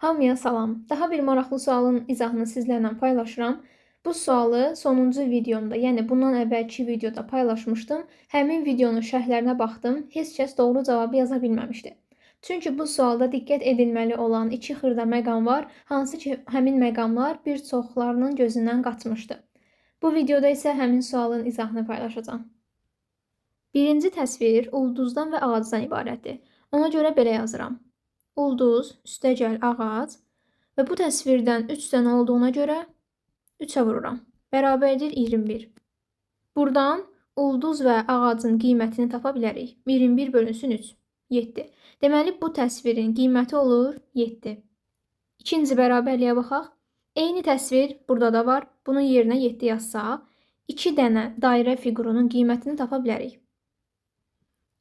Hamıya salam. Daha bir maraqlı sualın izahını sizlərlə paylaşıram. Bu sualı sonuncu videomda, yəni bundan əvvəlki videoda paylaşmışdım. Həmin videonun şərhlərinə baxdım. Heç kəs doğru cavabı yaza bilməmişdi. Çünki bu sualda diqqət edilməli olan iki xırda məqam var, hansı ki həmin məqamlar bir çoxlarının gözündən qaçmışdı. Bu videoda isə həmin sualın izahını paylaşacağam. Birinci təsvir ulduzdan və ağacdan ibarətdir. Ona görə belə yazıram. Ulduz, üstəgəl ağac və bu təsvirdən 3 dənə olduğuna görə 3-ə vururam. Bərabərdir 21. Buradan ulduz və ağacın qiymətini tapa bilərik. 21 bölünsün 3, 7. Deməli, bu təsvirin qiyməti olur 7. İkinci bərabərliyə baxaq. Eyni təsvir burada da var. Bunun yerinə 7 yazsaq, 2 dənə dairə fiqurunun qiymətini tapa bilərik.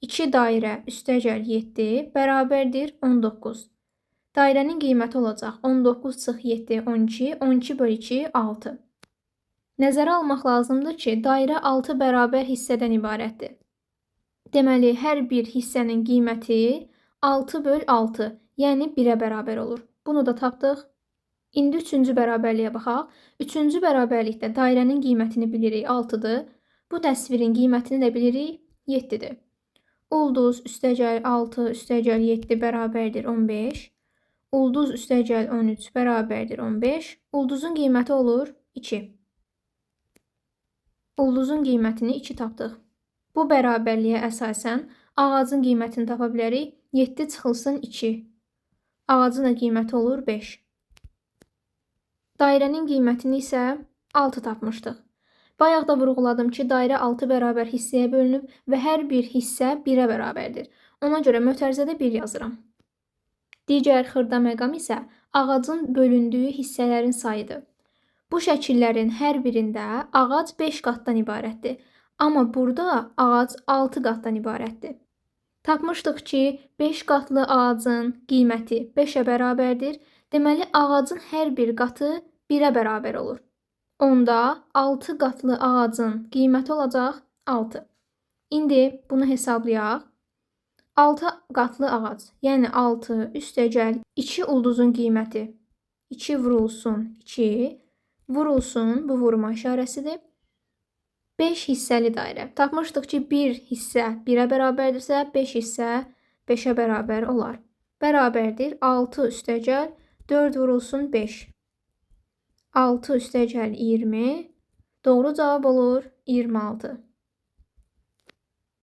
2 dairə üstəgəl 7 bərabərdir 19. Dairənin qiyməti olacaq 19 çıx 7, 12, 12 bölü 2, 6. Nəzərə almaq lazımdır ki, dairə 6 bərabər hissədən ibarətdir. Deməli, hər bir hissənin qiyməti 6 böl 6, yəni 1-ə bərabər olur. Bunu da tapdıq. İndi 3-cü bərabərliyə baxaq. 3-cü bərabərlikdə dairənin qiymətini bilirik 6-dır. Bu təsvirin qiymətini də bilirik 7-dir. Ulduz üstəgəl 6 üstəgəl 7 bərabərdir 15. Ulduz üstəgəl 13 bərabərdir 15. Ulduzun qiyməti olur 2. Ulduzun qiymətini 2 tapdıq. Bu bərabərliyə əsasən ağacın qiymətini tapa bilərik. 7 çıxılsın 2. Ağacın da qiyməti olur 5. Dairənin qiymətini isə 6 tapmışdıq. Bayaq da vurğuladım ki, dairə 6 bərabər hissəyə bölünüb və hər bir hissə 1-ə bərabərdir. Ona görə mötərizədə 1 yazıram. Digər xırda məqam isə ağacın bölündüyü hissələrin sayıdır. Bu şəkillərin hər birində ağac 5 qatdan ibarətdir. Amma burada ağac 6 qatdan ibarətdir. Tapmışdıq ki, 5 qatlı ağacın qiyməti 5-ə bərabərdir. Deməli, ağacın hər bir qatı 1-ə bərabər olur. Onda 6 qatlı ağacın qiyməti olacaq 6. İndi bunu hesablayaq. 6 qatlı ağac, yəni 6 üstəgəl 2 ulduzun qiyməti. 2 vurulsun 2, vurulsun, bu vurma işarəsidir. 5 hissəli dairə. Tapmışdıq ki, bir hissə 1-ə bərabərdirsə, 5 hissə 5-ə bərabər olar. Bərabərdir 6 üstəgəl 4 vurulsun 5. 6 üstəgəl 20, doğru cavab olur 26.